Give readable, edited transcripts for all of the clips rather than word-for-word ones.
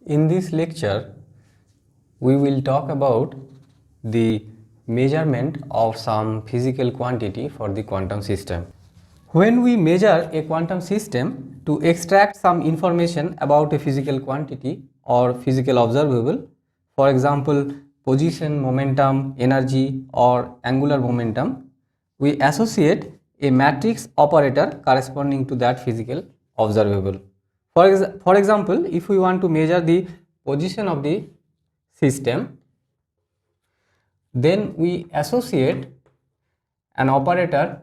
In this lecture, we will talk about the measurement of some physical quantity for the quantum system. When we measure a quantum system to extract some information about a physical quantity or physical observable, for example, position, momentum, energy, or angular momentum, we associate a matrix operator corresponding to that physical observable. For example, if we want to measure the position of the system, then we associate an operator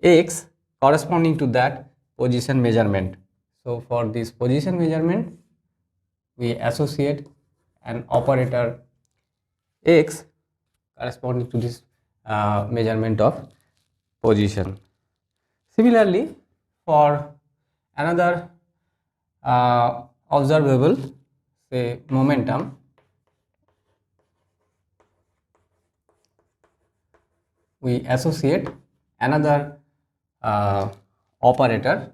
x corresponding to that position measurement. So for this position measurement, we associate an operator x corresponding to this measurement of position. Similarly, for another observable, say momentum, we associate another operator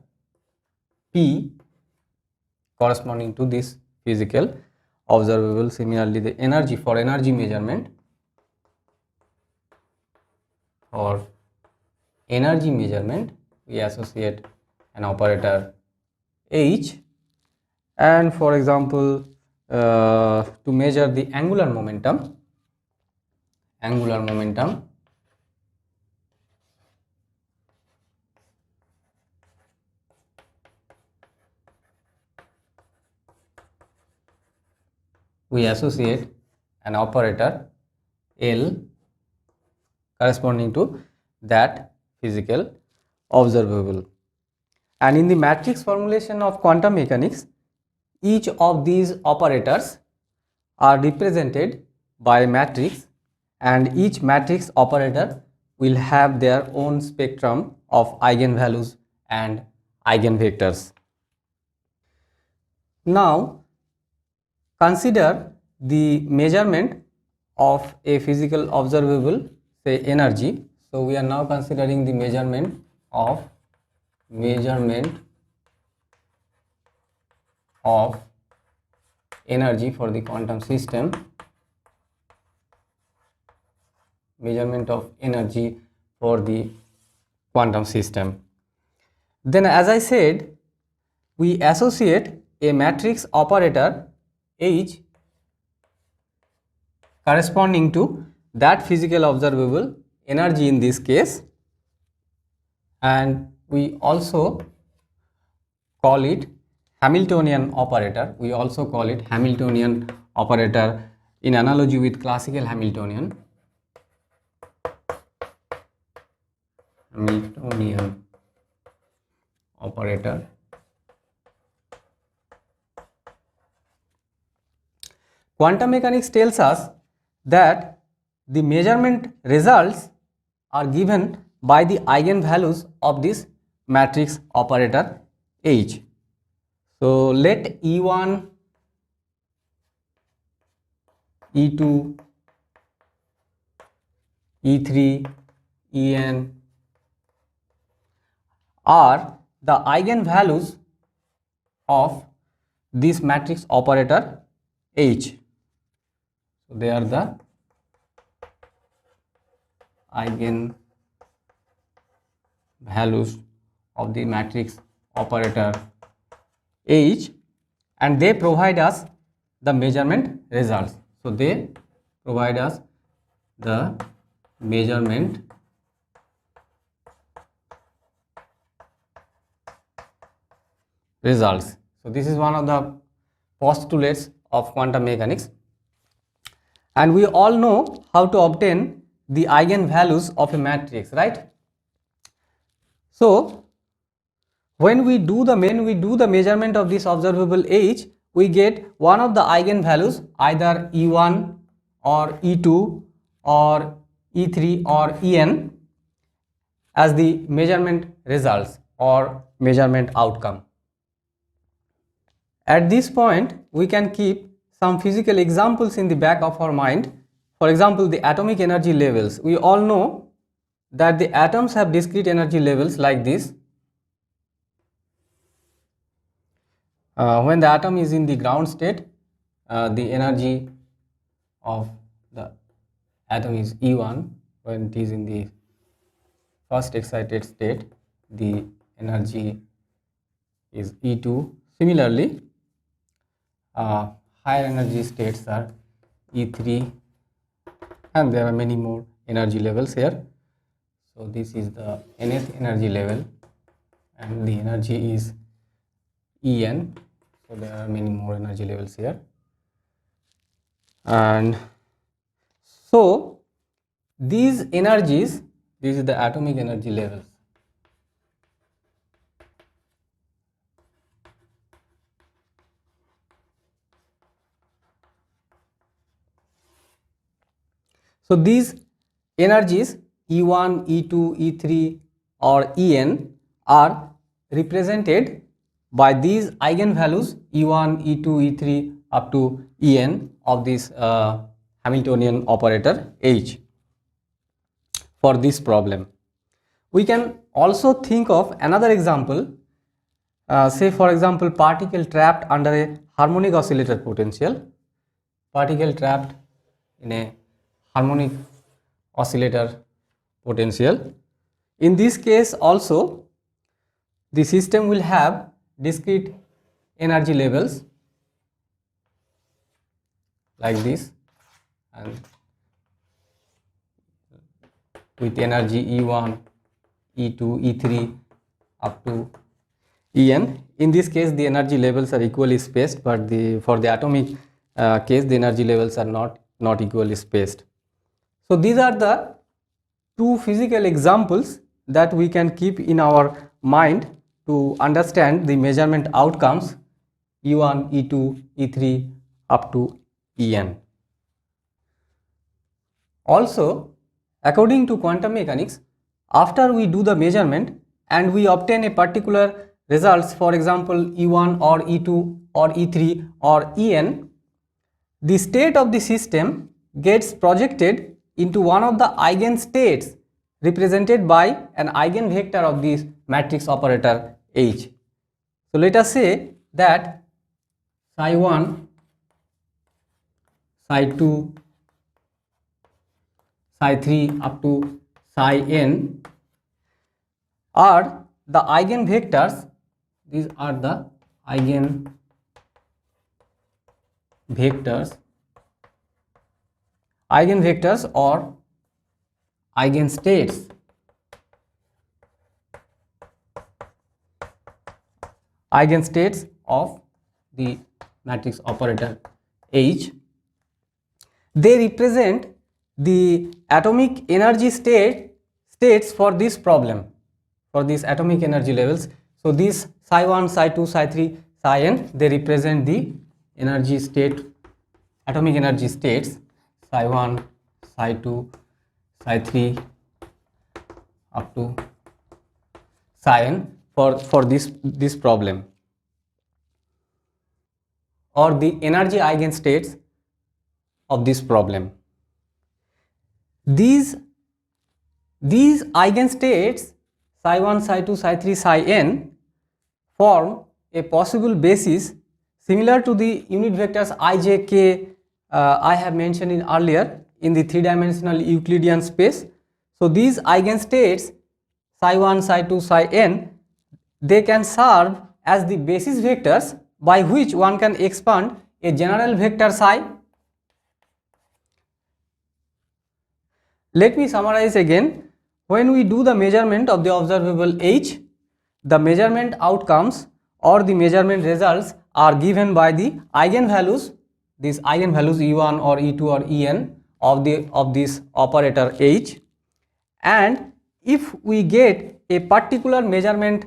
p corresponding to this physical observable. Similarly, the energy, for energy measurement, we associate an operator h, and for example, to measure the angular momentum, we associate an operator L corresponding to that physical observable. And in the matrix formulation of quantum mechanics, each of these operators are represented by a matrix, and each matrix operator will have their own spectrum of eigenvalues and eigenvectors. Now, consider the measurement of a physical observable, say energy. So we are now considering the measurement of energy for the quantum system. Measurement of energy for the quantum system. Then, as I said, we associate a matrix operator H corresponding to that physical observable, energy in this case, and we also call it Hamiltonian operator. We also call it Hamiltonian operator in analogy with classical Hamiltonian operator. Quantum mechanics tells us that the measurement results are given by the eigenvalues of this matrix operator H. So let E1, E2, E3, En are the eigenvalues of this matrix operator H. So they are the eigenvalues of the matrix operator H, and they provide us the measurement results. So they provide us the measurement results. So this is one of the postulates of quantum mechanics, and we all know how to obtain the eigenvalues of a matrix, right? So when we do the measurement of this observable H, we get one of the eigenvalues, either E1 or E2 or E3 or En, as the measurement results or measurement outcome. At this point, we can keep some physical examples in the back of our mind. For example, the atomic energy levels. We all know that the atoms have discrete energy levels like this. When the atom is in the ground state, the energy of the atom is E1. When it is in the first excited state, the energy is E2. Similarly, higher energy states are E3, and there are many more energy levels here. So this is the nth energy level, and the energy is En. So there are many more energy levels here, and so these energies, this is the atomic energy levels. So these energies E1, E2, E3 or En are represented by these eigenvalues E1, E2, E3 up to En of this Hamiltonian operator H for this problem. We can also think of another example, say for example particle trapped under a harmonic oscillator potential, particle trapped in a harmonic oscillator potential. In this case also the system will have discrete energy levels like this, and with energy E1, E2, E3 up to En. In this case the energy levels are equally spaced, but for the atomic case the energy levels are not equally spaced. So these are the two physical examples that we can keep in our mind to understand the measurement outcomes E1, E2, E3 up to En. Also, according to quantum mechanics, after we do the measurement and we obtain a particular results, for example E1 or E2 or E3 or En, the state of the system gets projected into one of the eigenstates represented by an eigenvector of this matrix operator H. So let us say that psi 1, psi 2, psi 3 up to psi n are the eigenvectors. These are the eigenvectors or eigenstates of the matrix operator H. They represent the atomic energy states for this problem, for these atomic energy levels. So these psi 1, psi 2, psi 3, psi n, they represent the energy state, atomic energy states, psi 1, psi 2, psi 3 up to psi n for this problem, or the energy eigenstates of this problem. These eigenstates psi 1, psi 2, psi 3, psi n form a possible basis similar to the unit vectors I, j, k I have mentioned in earlier in the three-dimensional Euclidean space. So these eigenstates psi 1, psi 2, psi n, they can serve as the basis vectors by which one can expand a general vector psi. Let me summarize again. When we do the measurement of the observable H, the measurement outcomes or the measurement results are given by the eigenvalues, these eigenvalues E1 or E2 or En of this operator H, and if we get a particular measurement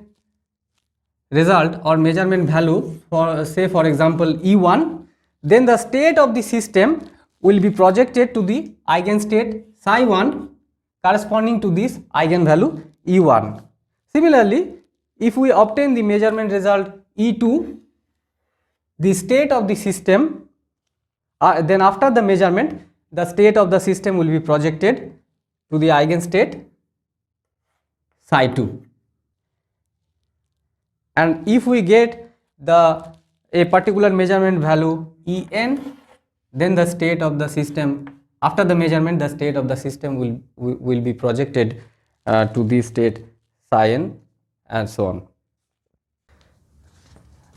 result or measurement value for, say for example E1, then the state of the system will be projected to the eigenstate psi 1 corresponding to this eigenvalue E1. Similarly, if we obtain the measurement result E2, the state of the system, then after the measurement the state of the system will be projected to the eigenstate psi 2. And if we get the a particular measurement value En, then the state of the system, after the measurement the state of the system will be projected to the state psi n and so on.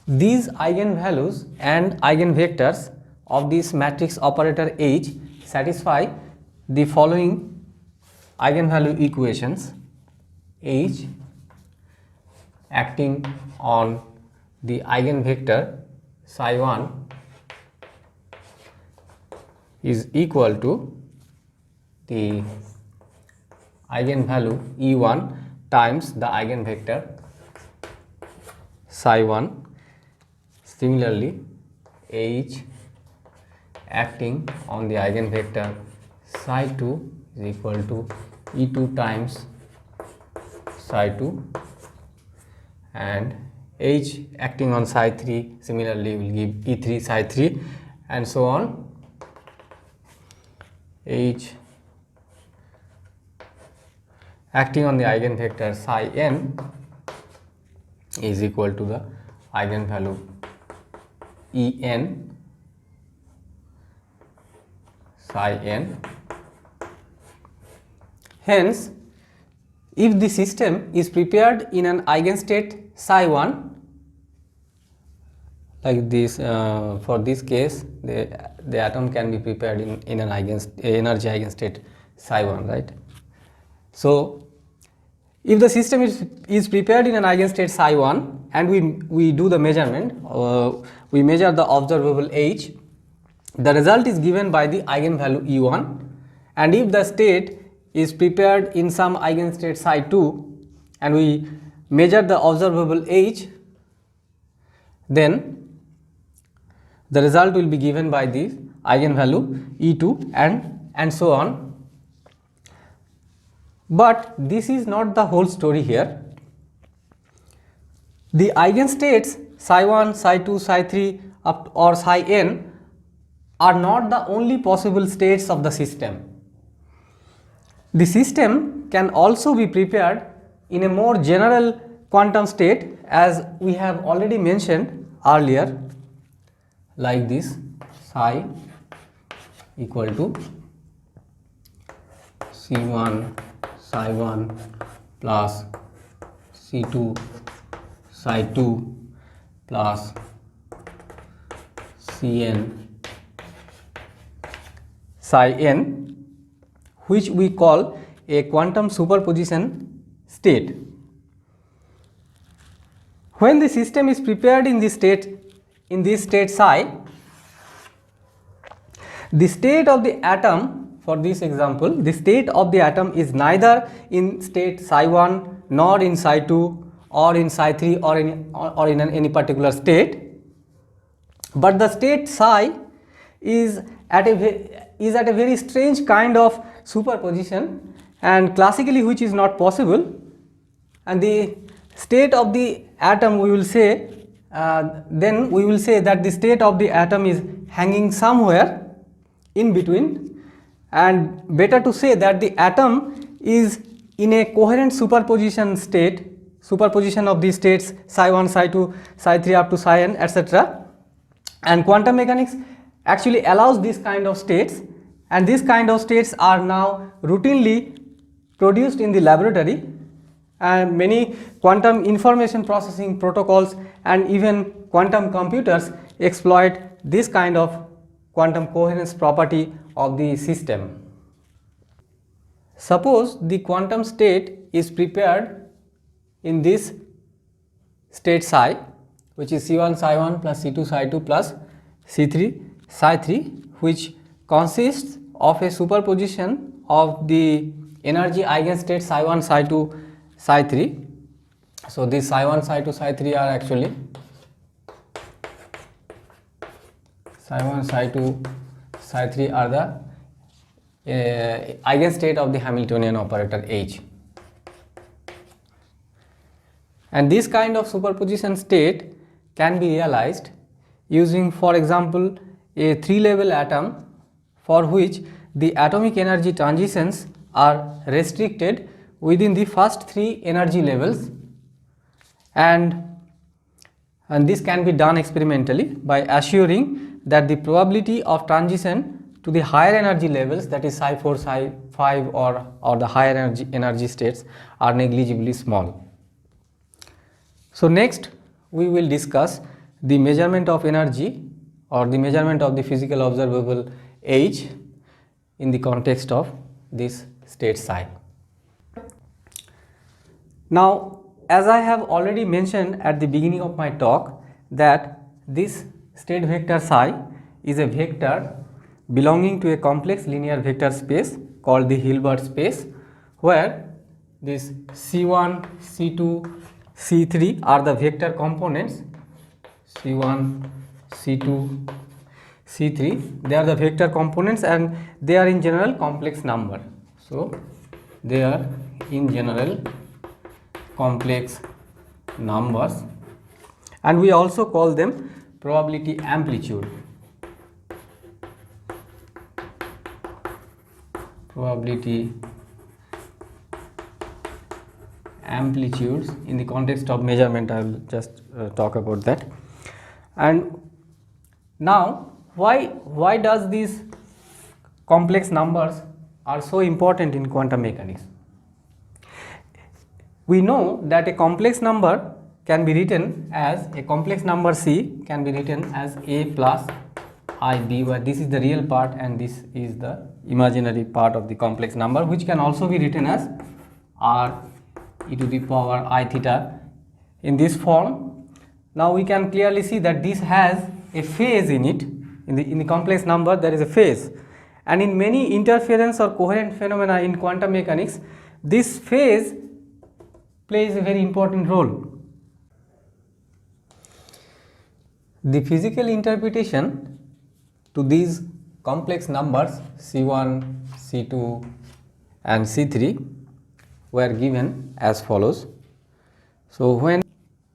These eigenvalues and eigenvectors of this matrix operator H satisfy the following eigenvalue equations. H acting on the eigenvector psi 1 is equal to the eigenvalue E1 times the eigenvector psi 1. Similarly, H acting on the eigenvector psi 2 is equal to E2 times psi 2, and H acting on psi 3 similarly will give E3 psi 3 and so on. H acting on the eigenvector psi n is equal to the eigenvalue En psi n. Hence, if the system is prepared in an eigenstate psi 1, like this, for this case the atom can be prepared in an energy eigenstate psi 1, right. So, if the system is prepared in an eigenstate psi 1 and we do the measurement, we measure the observable H, the result is given by the eigenvalue E1, and if the state is prepared in some eigenstate psi 2 and we measure the observable H, then the result will be given by the eigenvalue E2 and so on. But this is not the whole story here. The eigenstates psi 1, psi 2, psi 3 or psi n are not the only possible states of the system. The system can also be prepared in a more general quantum state, as we have already mentioned earlier, like this: psi equal to C1 psi 1 plus C2 psi 2 plus Cn psi n, which we call a quantum superposition state. When the system is prepared in this state psi, the state of the atom, for this example, the state of the atom is neither in state psi 1 nor in psi 2 or in psi 3 or in any particular state, but the state psi is at a very strange kind of superposition, and classically which is not possible, and the state of the atom, we will say then we will say that the state of the atom is hanging somewhere in between, and better to say that the atom is in a coherent superposition state, superposition of these states psi 1, psi 2, psi 3 up to psi n, etc. And quantum mechanics actually allows this kind of states, and these kind of states are now routinely produced in the laboratory, and many quantum information processing protocols and even quantum computers exploit this kind of quantum coherence property of the system. Suppose the quantum state is prepared in this state psi, which is C1 psi 1 plus C2 psi 2 plus C3 psi 3, which consists of a superposition of the energy eigenstate psi 1 psi 2 psi 3. So, these psi 1 psi 2 psi 3 are actually psi 1 psi 2 psi 3 are the eigenstate of the Hamiltonian operator H, and this kind of superposition state can be realized using, for example, a 3-level atom for which the atomic energy transitions are restricted within the first 3 energy levels, and and this can be done experimentally by assuring that the probability of transition to the higher energy levels, that is psi 4, psi 5 or the higher energy states, are negligibly small. So next we will discuss the measurement of energy or the measurement of the physical observable H in the context of this state psi. Now, as I have already mentioned at the beginning of my talk, that this state vector psi is a vector belonging to a complex linear vector space called the Hilbert space, where this C1, C2, C3 are the vector components. C1, C2, C3, they are the vector components and they are in general complex number. So, they are in general complex numbers, and we also call them probability amplitude. Probability amplitudes in the context of measurement. I will just talk about that. And now why does these complex numbers are so important in quantum mechanics? We know that a complex number can be written as a complex number C can be written as A plus IB, where this is the real part and this is the imaginary part of the complex number, which can also be written as R e to the power I theta in this form. Now we can clearly see that this has a phase in it. In the complex number there is a phase, and in many interference or coherent phenomena in quantum mechanics, this phase plays a very important role. The physical interpretation to these complex numbers C1, C2 and C3 were given as follows. So when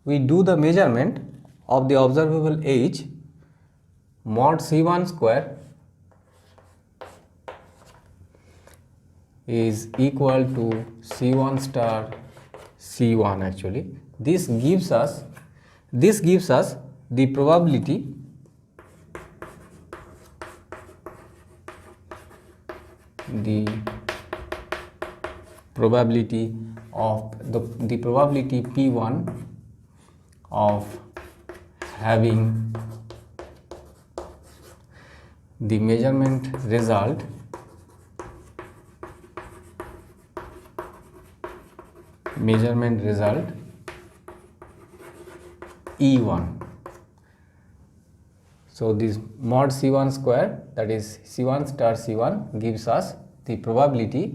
we do the measurement of the observable H, mod C1 square is equal to C1 star C1 actually. This gives us the probability of the probability P1 of having the measurement result E1. So this mod C1 square, that is C1 star C1, gives us the probability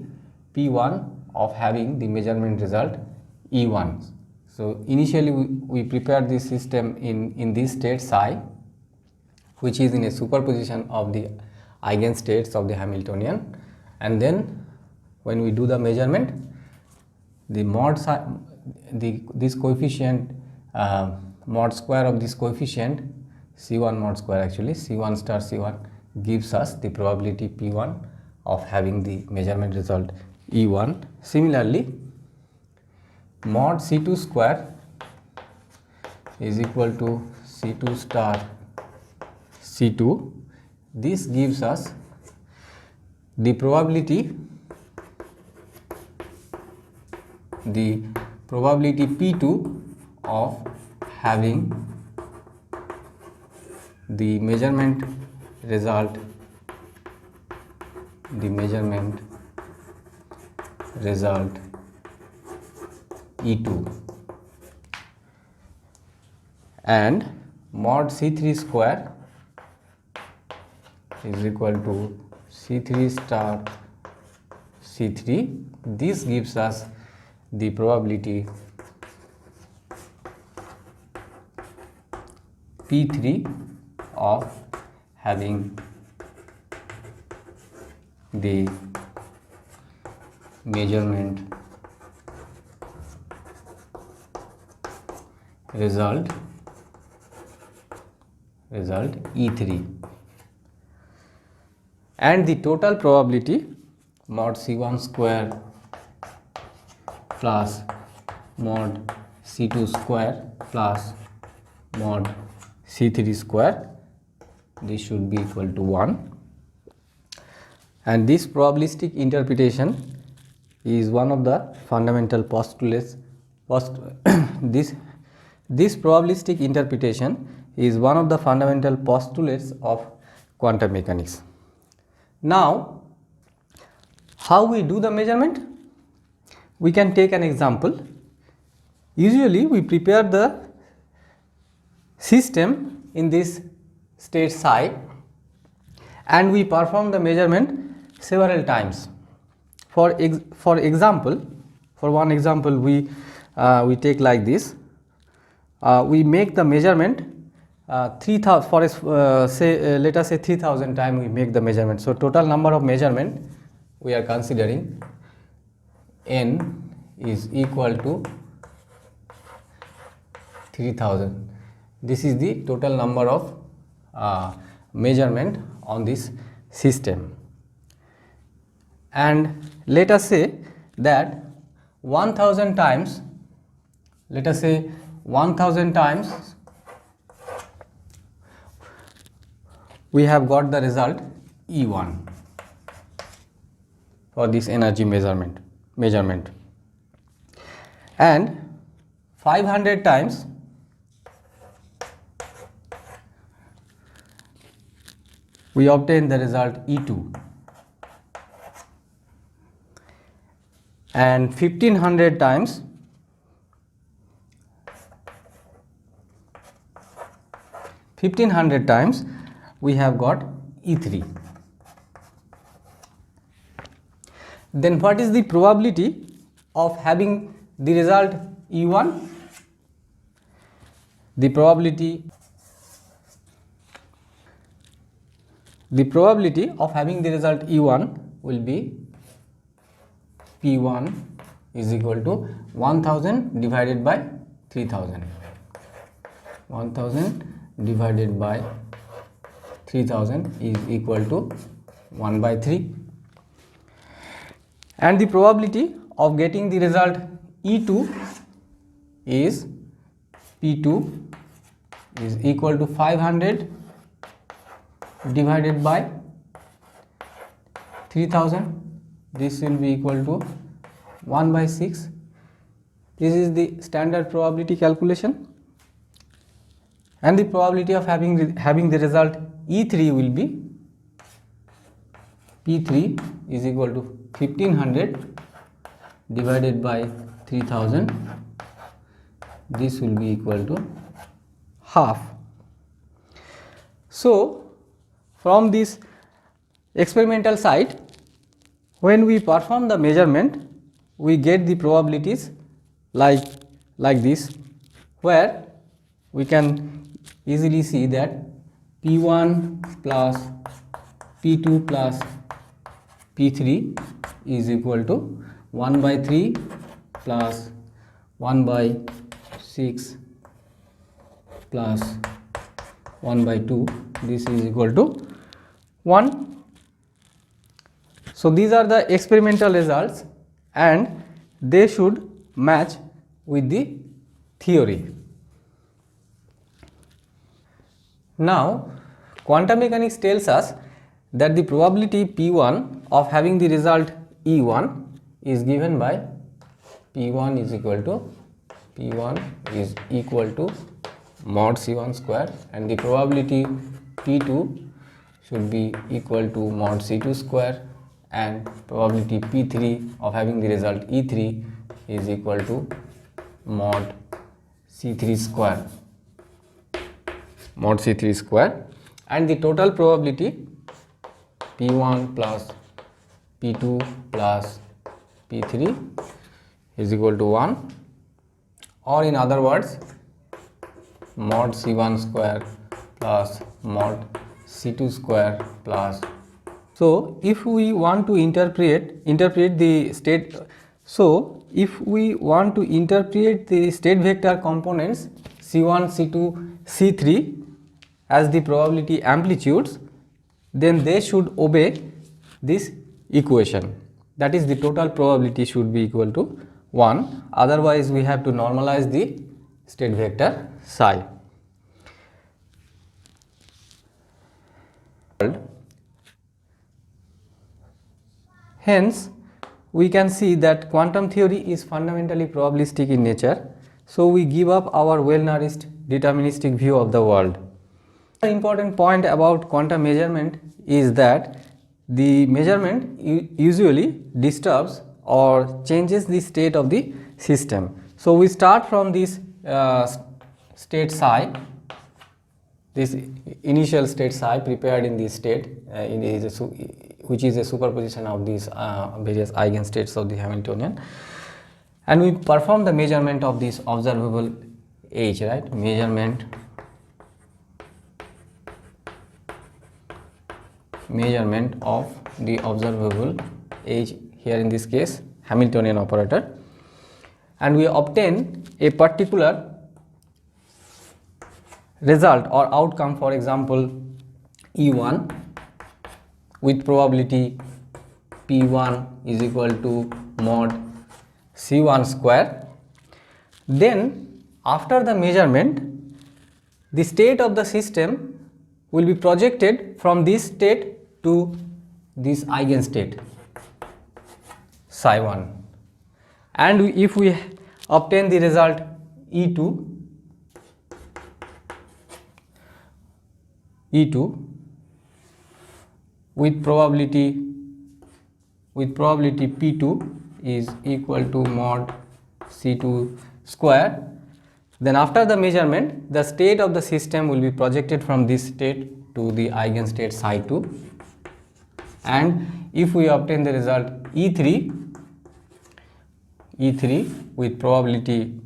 P1 of having the measurement result E1. So initially we prepared this system in this state psi, which is in a superposition of the eigenstates of the Hamiltonian, and then when we do the measurement, the mod psi, this coefficient mod square of this coefficient C1 mod square, actually C1 star C1, gives us the probability P1 of having the measurement result E1. Similarly, mod C2 square is equal to C2 star C2. This gives us the probability P2 of having the measurement result E2, and mod C3 square is equal to C3 star C3. This gives us the probability P3 of having the measurement result E3, and the total probability mod C1 square plus mod C2 square plus mod C3 square. This should be equal to 1, and this probabilistic interpretation is one of the fundamental postulates. This probabilistic interpretation is one of the fundamental postulates of quantum mechanics. Now, how we do the measurement? We can take an example. Usually we prepare the system in this state psi and we perform the measurement several times. For example, for one example, we take like this. We make the measurement 3000 for let us say 3000 times we make the measurement. So total number of measurement we are considering n is equal to 3000. This is the total number of measurement on this system, and let us say that 1000 times, let us say 1000 times we have got the result E1 for this energy measurement, and 500 times we obtain the result E2, and 1500 times we have got E3. Then what is the probability of having the result E1? The probability of having the result E1 will be P1 is equal to 1000 divided by 3000. 1000 divided by 3000 is equal to 1 by 3, and the probability of getting the result E2 is P2 is equal to 500 divided by 3000. This will be equal to 1 by 6. This is the standard probability calculation, and the probability of having the result E3 will be P3 is equal to 1500 divided by 3000. This will be equal to half. So from this experimental side, when we perform the measurement, we get the probabilities like this, where we can easily see that P1 plus P2 plus P3 is equal to 1 by 3 plus 1 by 6 plus 1 by 2. This is equal to 1. So these are the experimental results, and they should match with the theory. Now, quantum mechanics tells us that the probability P1 of having the result E1 is given by P1 is equal to mod C1 square, and the probability P2 should be equal to mod C2 square, and probability P3 of having the result E3 is equal to mod C3 square, and the total probability P1 plus P2 plus P3 is equal to 1, or in other words mod C1 square plus mod C2 square plus. So if we want to interpret the state, so if we want to interpret the state vector components C1, C2, C3 as the probability amplitudes, then they should obey this equation, that is the total probability should be equal to 1, otherwise we have to normalize the state vector psi. Hence, we can see that quantum theory is fundamentally probabilistic in nature, so we give up our well-nourished deterministic view of the world. An important point about quantum measurement is that the measurement usually disturbs or changes the state of the system. So, we start from this state psi, this initial state psi prepared in this state which is a superposition of these various eigenstates of the Hamiltonian, and we perform the measurement of this observable H, right, measurement of the observable H, here in this case Hamiltonian operator, and we obtain a particular result or outcome, for example E1 with probability P1 is equal to mod C1 square. Then after the measurement, the state of the system will be projected from this state to this eigenstate psi 1, and if we obtain the result E2 with probability P2 is equal to mod C2 square, then after the measurement the state of the system will be projected from this state to the eigenstate psi 2, and if we obtain the result E3 with probability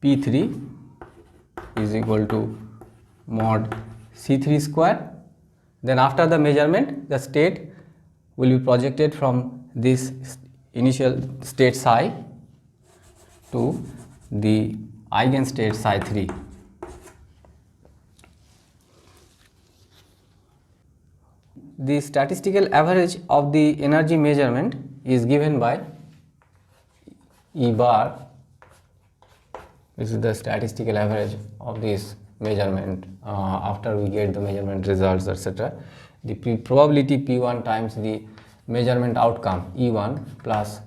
P3 is equal to mod C3 square, then after the measurement the state will be projected from this initial state psi to the eigenstate psi 3. The statistical average of the energy measurement is given by E bar. This is the statistical average of this measurement after we get the measurement results, etc. The probability P1 times the measurement outcome E1 plus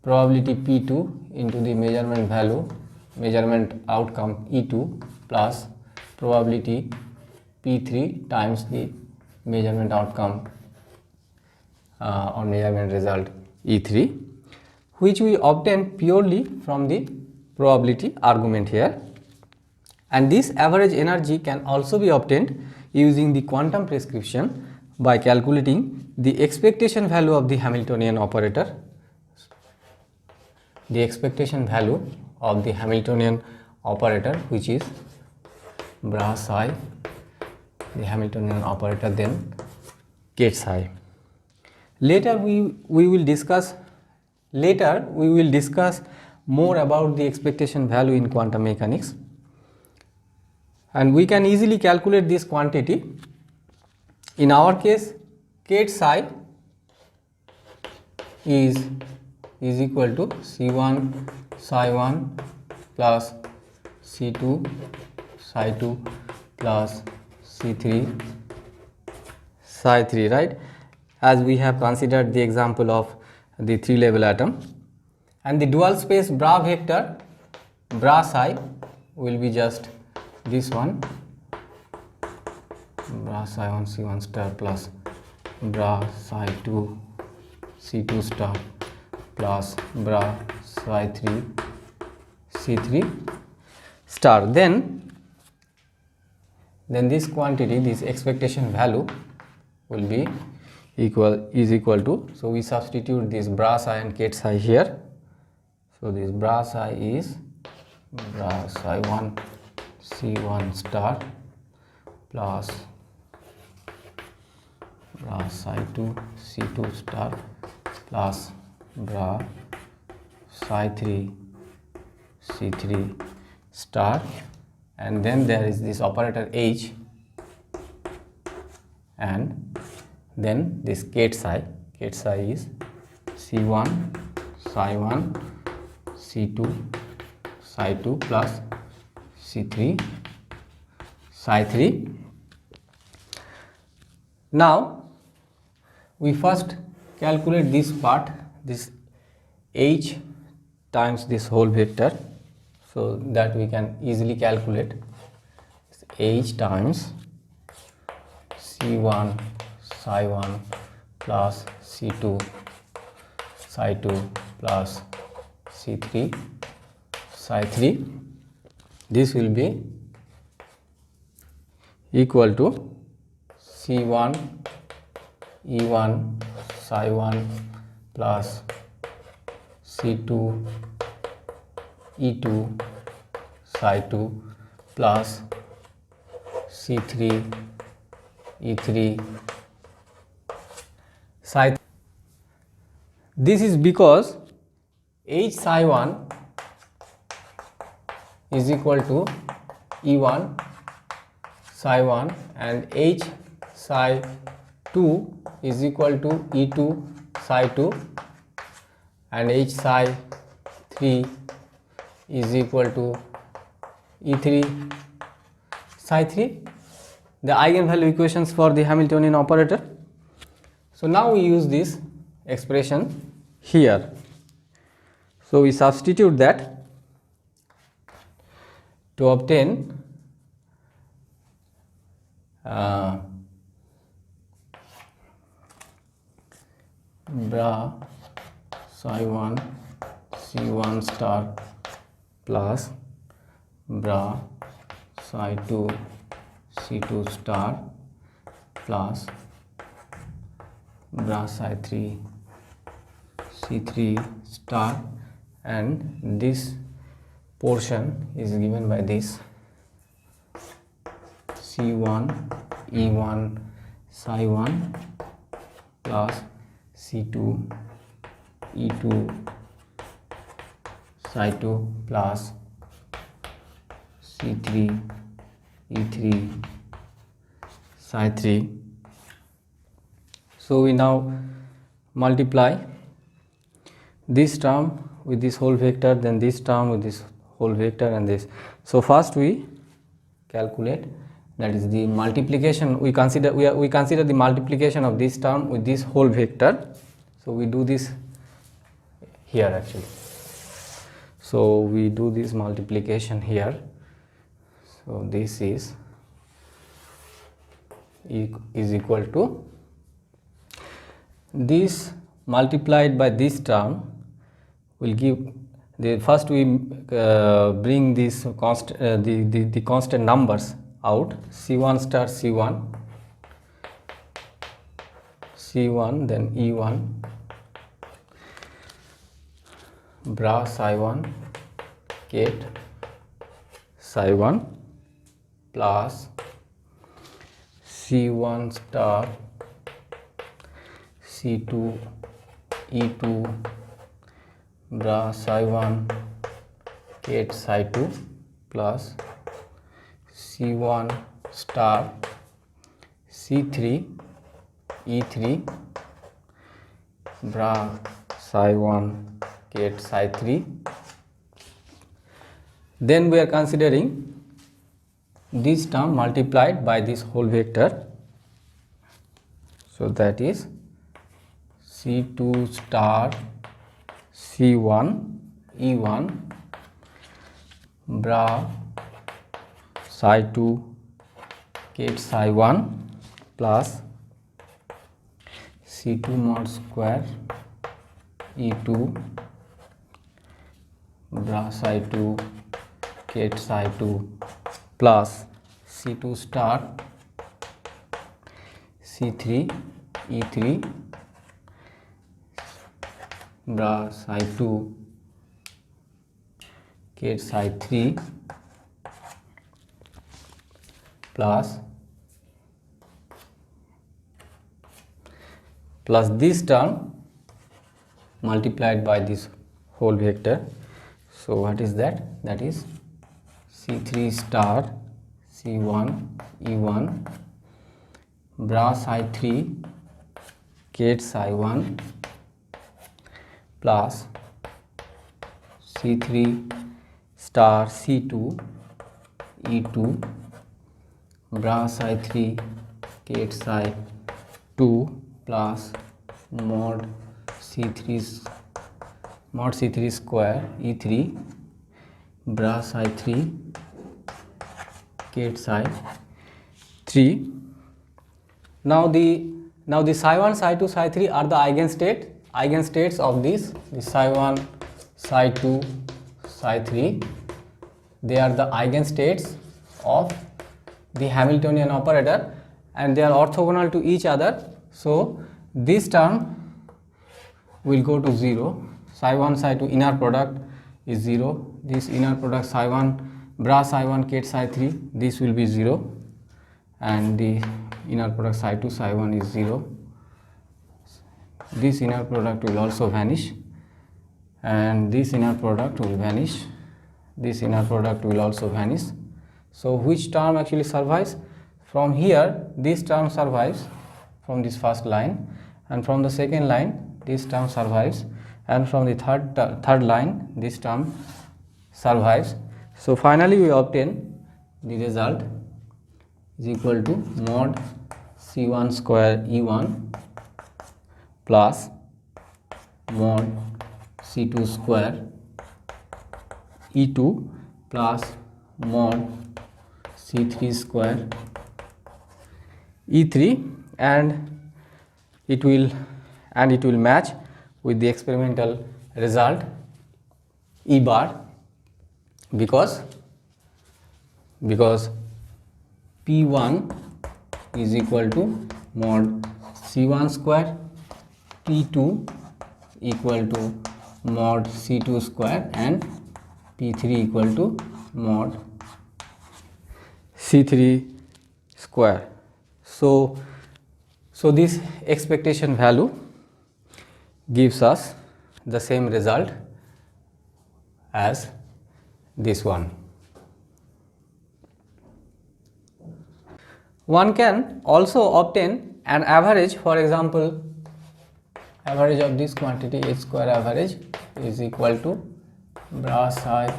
probability P2 into the measurement value measurement outcome E2 plus probability P3 times the measurement outcome or measurement result E3, which we obtain purely from the probability argument here, and this average energy can also be obtained using the quantum prescription by calculating the expectation value of the Hamiltonian operator. The expectation value of the Hamiltonian operator, which is bra psi, the Hamiltonian operator, then ket psi. Later we will discuss more about the expectation value in quantum mechanics, and we can easily calculate this quantity. In our case, ket psi is equal to C1 psi 1 plus C2 psi 2 plus C3 psi 3, right, as we have considered the example of the 3-level atom, and the dual space bra vector bra psi will be just this one, bra psi 1 C1 star plus bra psi 2 C2 star plus bra psi 3 C3 star. Then this quantity, this expectation value will be equal to, so we substitute this bra psi and ket psi here. So this bra psi is bra psi 1 C1 star plus bra psi 2 C2 star plus bra psi 3 C3 star, and then there is this operator H, and then this ket psi is C1 psi 1 C2 psi 2 plus C3 psi 3. Now we first calculate this part, this h times this whole vector, so that we can easily calculate h times c1 psi1 plus c2 psi2 plus c3 psi3. This will be equal to c1 e1 psi1 plus c2 e2 psi2 plus c3 e3 psi. This is because h psi1 is equal to e1 psi1 and h psi2 is equal to e2 psi2 and h psi3 is equal to e3 psi3, the eigenvalue equations for the Hamiltonian operator. So now we use this expression here. So we substitute that to obtain bra psi1 c1 star plus bra psi2 c2 star plus bra psi3 c3 star, and this portion is given by this c1 e1 psi1 plus c2 e2 psi2 plus c3 e3 psi3. So we now multiply this term with this whole vector, then this term with this whole vector, and this. So first we calculate, that is the multiplication. We consider the multiplication of this term with this whole vector. So we do this here actually. So we do this multiplication here. So this is equal to this multiplied by this term will give the, first we bring this constant the constant numbers out, c1 star c1 then e1 bra psi1 ket psi1 plus c1 star c2 e2 bra psi1 ket psi2 plus c1 star c3 e3 bra psi1 ket psi3. Then we are considering this term multiplied by this whole vector, so that is c2 star c1 e1 bra psi2 ket psi1 plus c2 mod square e2 bra psi2 ket psi2 plus c2 star c3 e3 bra psi2 ket psi3 plus this term multiplied by this whole vector. So what is that? That is c3 star c1 e1 bra psi3 ket psi1 plus c3 star c2 e2 bra psi3 ket psi2 plus mod C3 square E3 bra psi 3 ket psi 3. Now the psi 1, psi 2, psi 3 are the eigenstates of the psi 1, psi 2, psi 3. They are the eigenstates of the Hamiltonian operator and they are orthogonal to each other. So this term will go to 0. Psi 1, psi 2 inner product is 0. This inner product psi 1 bra psi 1 ket psi 3, this will be 0, and the inner product psi 2 psi 1 is 0. This inner product will also vanish, and this inner product will vanish. This inner product will also vanish. So which term actually survives? From here this term survives from this first line, and from the second line this term survives, and from the third line this term survives. So finally we obtain the result is equal to mod C1 square E1 plus mod C2 square E2 plus mod C3 square E3, and it will match with the experimental result E bar, because P1 is equal to mod C1 square, P2 equal to mod C2 square, and P3 equal to mod C3 square. So this expectation value gives us the same result as this one. One can also obtain an average. For example, average of this quantity H square average is equal to bra psi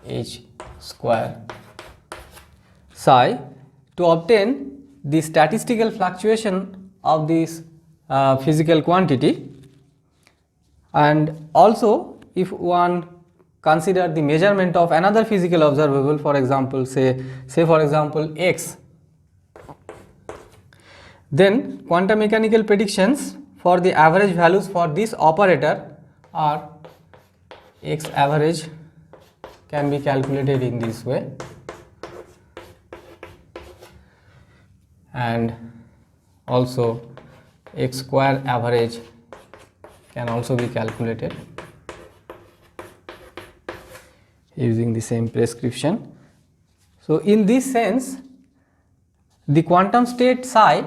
H square psi. To obtain the statistical fluctuation of this physical quantity, and also if one consider the measurement of another physical observable, for example say for example X, then quantum mechanical predictions for the average values for this operator are X average can be calculated in this way, and also X square average can also be calculated using the same prescription. So in this sense, the quantum state psi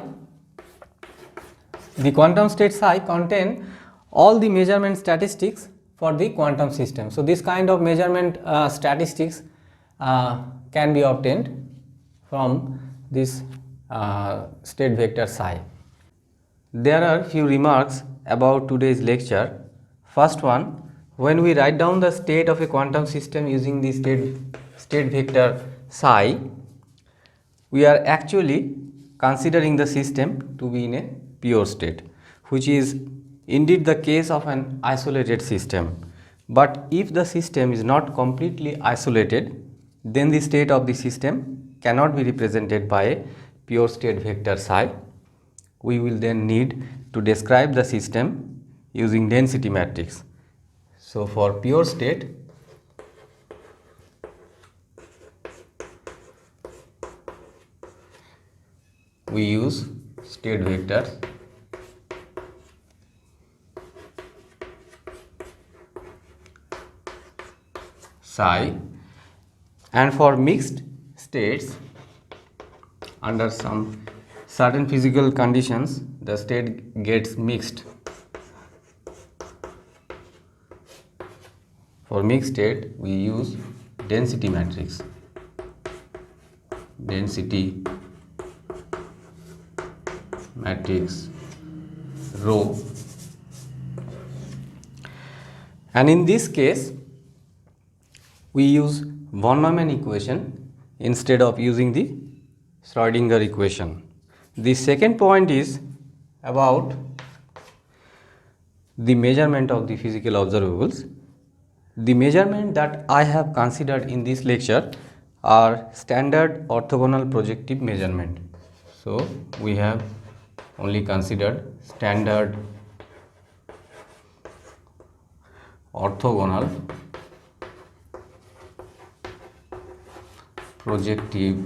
contain all the measurement statistics for the quantum system. So this kind of measurement statistics can be obtained from this state vector psi. There are few remarks about today's lecture. First one, when we write down the state of a quantum system using the state vector psi, we are actually considering the system to be in a pure state, which is indeed the case of an isolated system. But if the system is not completely isolated, then the state of the system cannot be represented by a pure state vector psi. We will then need to describe the system using density matrix. So for pure state, we use state vector psi, and for mixed states under some certain physical conditions the state gets mixed. For mixed state we use density matrix, rho, and in this case we use von Neumann equation instead of using the Schrödinger equation. The second point is about the measurement of the physical observables. The measurement that I have considered in this lecture are standard orthogonal projective measurement. So we have only considered standard orthogonal projective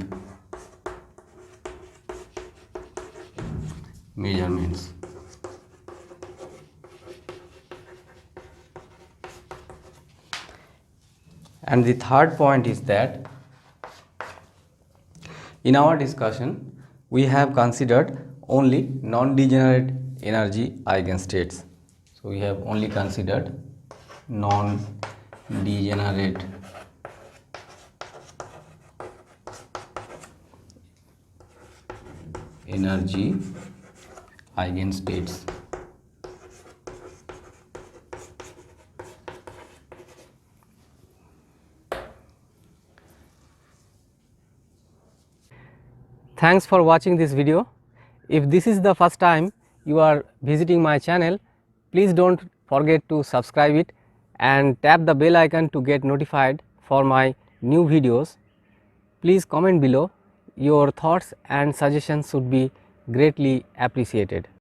measurements. And the third point is that in our discussion we have considered only non-degenerate energy eigenstates. So we have only considered non-degenerate energy eigenstates. Thanks for watching this video. If this is the first time you are visiting my channel, please don't forget to subscribe it and tap the bell icon to get notified for my new videos. Please comment below. Your thoughts and suggestions would be greatly appreciated.